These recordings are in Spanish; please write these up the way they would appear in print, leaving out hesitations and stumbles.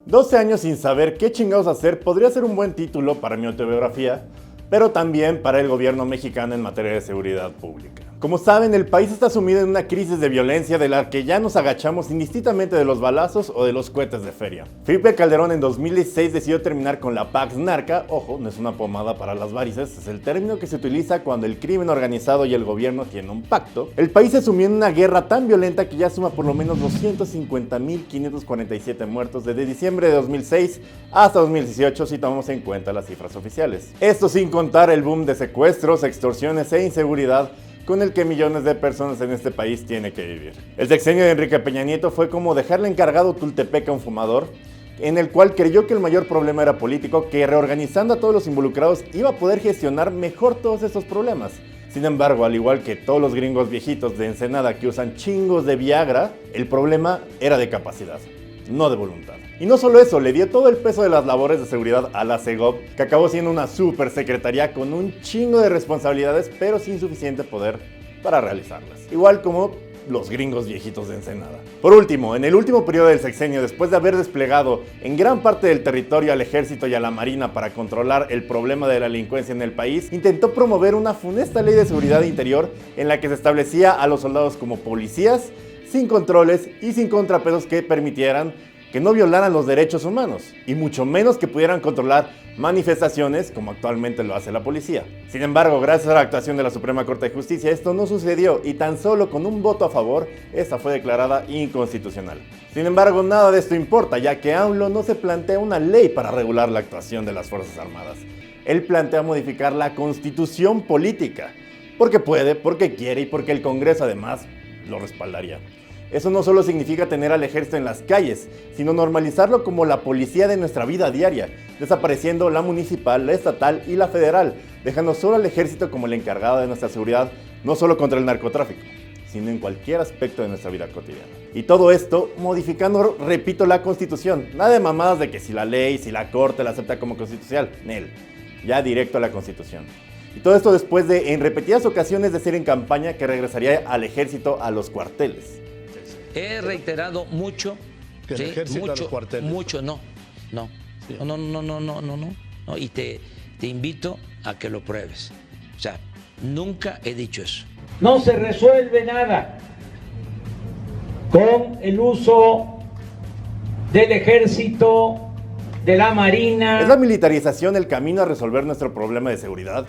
12 años sin saber qué chingados hacer podría ser un buen título para mi autobiografía, pero también para el gobierno mexicano en materia de seguridad pública. Como saben, el país está sumido en una crisis de violencia de la que ya nos agachamos indistintamente de los balazos o de los cohetes de feria. Felipe Calderón en 2016 decidió terminar con la Pax Narca, ojo, no es una pomada para las varices, es el término que se utiliza cuando el crimen organizado y el gobierno tienen un pacto. El país se sumió en una guerra tan violenta que ya suma por lo menos 250.547 muertos desde diciembre de 2006 hasta 2018 si tomamos en cuenta las cifras oficiales. Esto sin contar el boom de secuestros, extorsiones e inseguridad con el que millones de personas en este país tienen que vivir. El sexenio de Enrique Peña Nieto fue como dejarle encargado Tultepec a un fumador, en el cual creyó que el mayor problema era político, que reorganizando a todos los involucrados iba a poder gestionar mejor todos estos problemas. Sin embargo, al igual que todos los gringos viejitos de Ensenada que usan chingos de Viagra, el problema era de capacidad, no de voluntad. Y no solo eso, le dio todo el peso de las labores de seguridad a la Segov, que acabó siendo una super secretaría con un chingo de responsabilidades, pero sin suficiente poder para realizarlas. Igual como los gringos viejitos de Ensenada. Por último, en el último periodo del sexenio, después de haber desplegado en gran parte del territorio al ejército y a la marina para controlar el problema de la delincuencia en el país, intentó promover una funesta ley de seguridad interior en la que se establecía a los soldados como policías, sin controles y sin contrapesos que permitieran que no violaran los derechos humanos, y mucho menos que pudieran controlar manifestaciones como actualmente lo hace la policía. Sin embargo, gracias a la actuación de la Suprema Corte de Justicia, esto no sucedió y tan solo con un voto a favor, esta fue declarada inconstitucional. Sin embargo, nada de esto importa, ya que AMLO no se plantea una ley para regular la actuación de las Fuerzas Armadas. Él plantea modificar la Constitución política, porque puede, porque quiere y porque el Congreso además lo respaldaría. Eso no solo significa tener al ejército en las calles, sino normalizarlo como la policía de nuestra vida diaria, desapareciendo la municipal, la estatal y la federal, dejando solo al ejército como el encargado de nuestra seguridad, no solo contra el narcotráfico, sino en cualquier aspecto de nuestra vida cotidiana. Y todo esto modificando, repito, la Constitución. Nada de mamadas de que si la ley, si la Corte la acepta como constitucional, nel, ya directo a la Constitución. Y todo esto después de, en repetidas ocasiones, decir en campaña que regresaría al ejército a los cuarteles. He reiterado mucho que el ejército mucho, a los cuarteles. mucho, no, y te invito a que lo pruebes. O sea, nunca he dicho eso. No se resuelve nada con el uso del ejército, de la marina. ¿Es la militarización el camino a resolver nuestro problema de seguridad?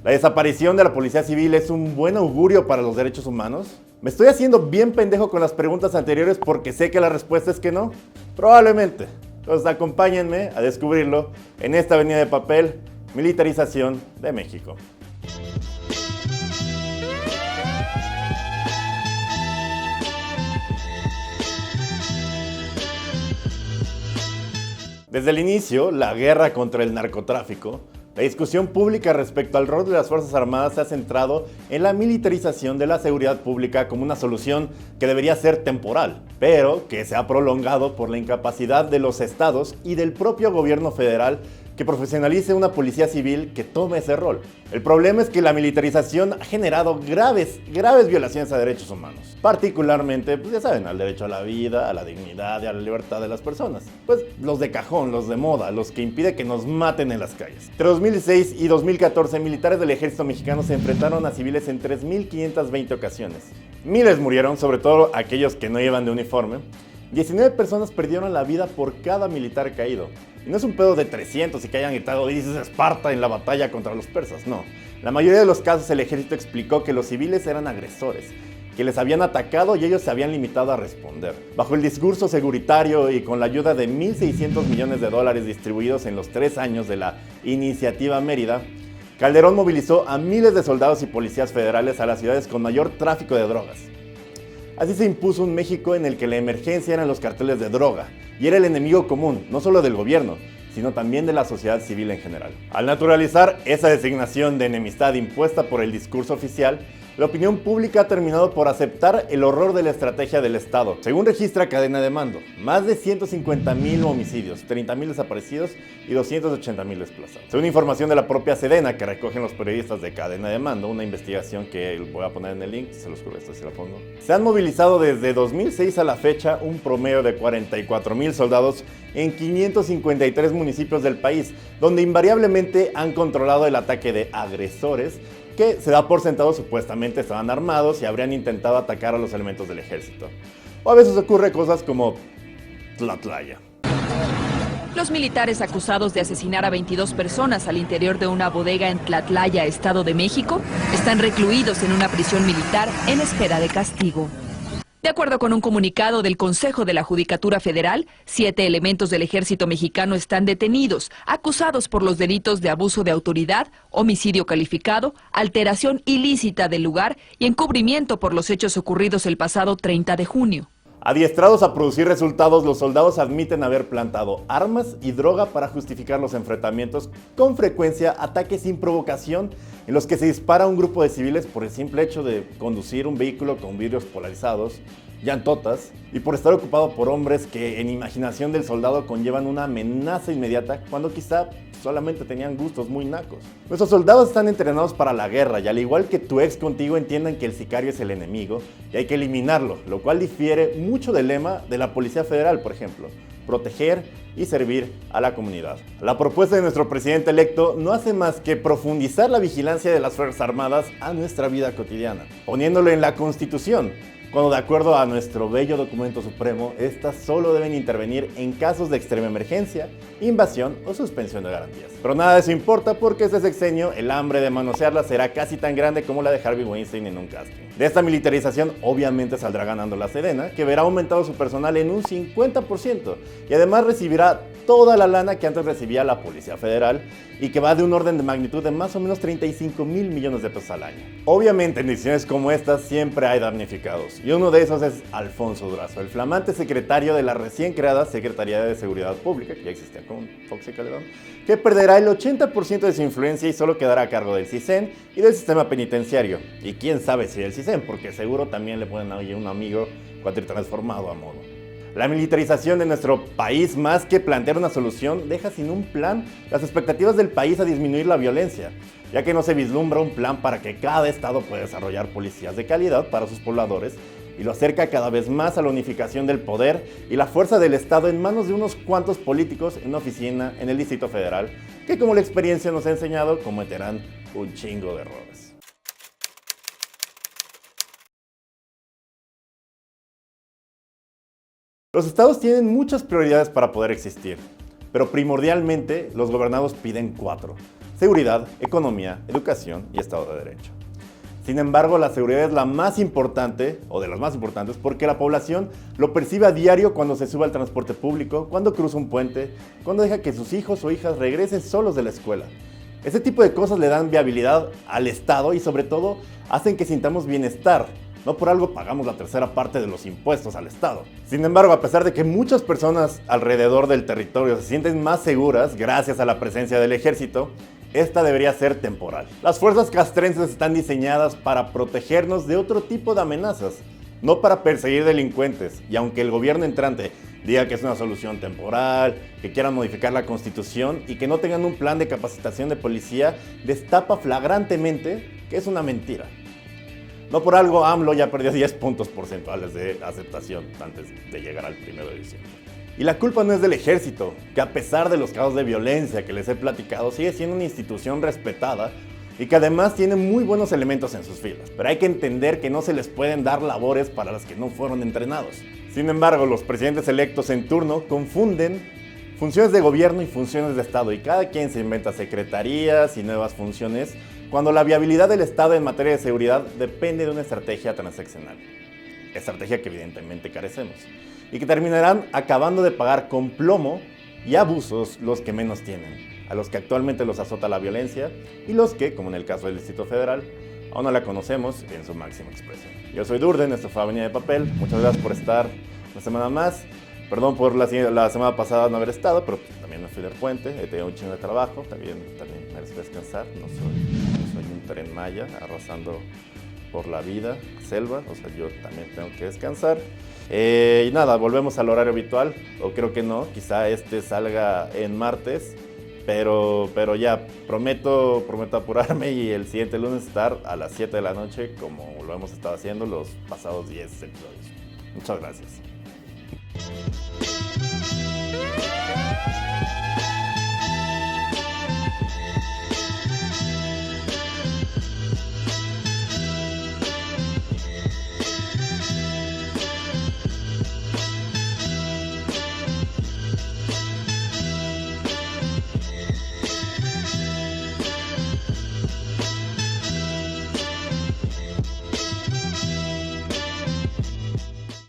¿La desaparición de la policía civil es un buen augurio para los derechos humanos? ¿Me estoy haciendo bien pendejo con las preguntas anteriores porque sé que la respuesta es que no? Probablemente. Entonces acompáñenme a descubrirlo en esta avenida de papel, Militarización de México. Desde el inicio, la guerra contra el narcotráfico, la discusión pública respecto al rol de las Fuerzas Armadas se ha centrado en la militarización de la seguridad pública como una solución que debería ser temporal, pero que se ha prolongado por la incapacidad de los estados y del propio gobierno federal que profesionalice una policía civil que tome ese rol. El problema es que la militarización ha generado graves violaciones a derechos humanos. Particularmente, pues ya saben, al derecho a la vida, a la dignidad y a la libertad de las personas. Pues los de cajón, los de moda, los que impiden que nos maten en las calles. Entre 2006 y 2014, militares del ejército mexicano se enfrentaron a civiles en 3.520 ocasiones. Miles murieron, sobre todo aquellos que no iban de uniforme. 19 personas perdieron la vida por cada militar caído. Y no es un pedo de 300 y que hayan gritado "Dices Esparta" en la batalla contra los persas, no. La mayoría de los casos el ejército explicó que los civiles eran agresores, que les habían atacado y ellos se habían limitado a responder. Bajo el discurso seguritario y con la ayuda de $1.600 millones distribuidos en los 3 años de la Iniciativa Mérida, Calderón movilizó a miles de soldados y policías federales a las ciudades con mayor tráfico de drogas. Así se impuso un México en el que la emergencia eran los carteles de droga, y era el enemigo común, no solo del gobierno, sino también de la sociedad civil en general. Al naturalizar esa designación de enemistad impuesta por el discurso oficial, la opinión pública ha terminado por aceptar el horror de la estrategia del Estado. Según registra Cadena de Mando, más de 150,000 homicidios, 30,000 desaparecidos y 280,000 desplazados. Según información de la propia Sedena que recogen los periodistas de Cadena de Mando, una investigación que voy a poner en el link, se los juro, esto sí lo pongo. Se han movilizado desde 2006 a la fecha un promedio de 44,000 soldados en 553 municipios del país, donde invariablemente han controlado el ataque de agresores que se da por sentado supuestamente estaban armados y habrían intentado atacar a los elementos del ejército. O a veces ocurre cosas como Tlatlaya. Los militares acusados de asesinar a 22 personas al interior de una bodega en Tlatlaya, Estado de México, están recluidos en una prisión militar en espera de castigo. De acuerdo con un comunicado del Consejo de la Judicatura Federal, 7 elementos del ejército mexicano están detenidos, acusados por los delitos de abuso de autoridad, homicidio calificado, alteración ilícita del lugar y encubrimiento por los hechos ocurridos el pasado 30 de junio. Adiestrados a producir resultados, los soldados admiten haber plantado armas y droga para justificar los enfrentamientos, con frecuencia ataques sin provocación en los que se dispara a un grupo de civiles por el simple hecho de conducir un vehículo con vidrios polarizados, llantotas, y por estar ocupado por hombres que en imaginación del soldado conllevan una amenaza inmediata cuando quizá solamente tenían gustos muy nacos. Nuestros soldados están entrenados para la guerra y al igual que tu ex contigo entiendan que el sicario es el enemigo y hay que eliminarlo, lo cual difiere mucho del lema de la Policía Federal, por ejemplo, proteger y servir a la comunidad. La propuesta de nuestro presidente electo no hace más que profundizar la vigilancia de las Fuerzas Armadas a nuestra vida cotidiana, poniéndolo en la Constitución, cuando de acuerdo a nuestro bello documento supremo, estas solo deben intervenir en casos de extrema emergencia, invasión o suspensión de garantías. Pero nada de eso importa porque este sexenio, el hambre de manosearlas será casi tan grande como la de Harvey Weinstein en un casting. De esta militarización obviamente saldrá ganando la Sedena, que verá aumentado su personal en un 50% y además recibirá toda la lana que antes recibía la Policía Federal y que va de un orden de magnitud de más o menos 35,000 millones de pesos al año. Obviamente en decisiones como estas siempre hay damnificados y uno de esos es Alfonso Durazo, el flamante secretario de la recién creada Secretaría de Seguridad Pública, que ya existía con Fox y Calderón, que perderá el 80% de su influencia y solo quedará a cargo del CISEN y del sistema penitenciario. Y quién sabe si del CISEN, porque seguro también le ponen ahí un amigo cuatritransformado a modo. La militarización de nuestro país, más que plantear una solución, deja sin un plan las expectativas del país a disminuir la violencia, ya que no se vislumbra un plan para que cada estado pueda desarrollar policías de calidad para sus pobladores y lo acerca cada vez más a la unificación del poder y la fuerza del Estado en manos de unos cuantos políticos en una oficina en el Distrito Federal, que como la experiencia nos ha enseñado, cometerán un chingo de errores. Los estados tienen muchas prioridades para poder existir, pero primordialmente los gobernados piden 4: seguridad, economía, educación y Estado de Derecho. Sin embargo, la seguridad es la más importante, o de las más importantes, porque la población lo percibe a diario cuando se sube al transporte público, cuando cruza un puente, cuando deja que sus hijos o hijas regresen solos de la escuela. Este tipo de cosas le dan viabilidad al Estado y sobre todo hacen que sintamos bienestar. No por algo pagamos la tercera parte de los impuestos al Estado. Sin embargo, a pesar de que muchas personas alrededor del territorio se sienten más seguras gracias a la presencia del ejército, esta debería ser temporal. Las fuerzas castrenses están diseñadas para protegernos de otro tipo de amenazas, no para perseguir delincuentes. Y aunque el gobierno entrante diga que es una solución temporal, que quieran modificar la Constitución y que no tengan un plan de capacitación de policía, destapa flagrantemente que es una mentira. No por algo AMLO ya perdió 10 puntos porcentuales de aceptación antes de llegar al 1 de diciembre. Y la culpa no es del ejército, que a pesar de los casos de violencia que les he platicado, sigue siendo una institución respetada y que además tiene muy buenos elementos en sus filas. Pero hay que entender que no se les pueden dar labores para las que no fueron entrenados. Sin embargo, los presidentes electos en turno confunden funciones de gobierno y funciones de Estado y cada quien se inventa secretarías y nuevas funciones cuando la viabilidad del Estado en materia de seguridad depende de una estrategia transaccional. Estrategia que evidentemente carecemos y que terminarán acabando de pagar con plomo y abusos los que menos tienen, a los que actualmente los azota la violencia y los que, como en el caso del Distrito Federal, aún no la conocemos en su máxima expresión. Yo soy Durden, esto fue Avenida de Papel, muchas gracias por estar una semana más. Perdón por la semana pasada no haber estado, pero también me fui del puente, he tenido un chingo de trabajo, también merezco descansar, no soy un Tren Maya arrasando por la vida, selva, o sea, yo también tengo que descansar. Y nada, volvemos al horario habitual, o creo que no, quizá salga en martes, pero ya prometo apurarme y el siguiente lunes estar a las 7 de la noche como lo hemos estado haciendo los pasados 10 episodios. Muchas gracias.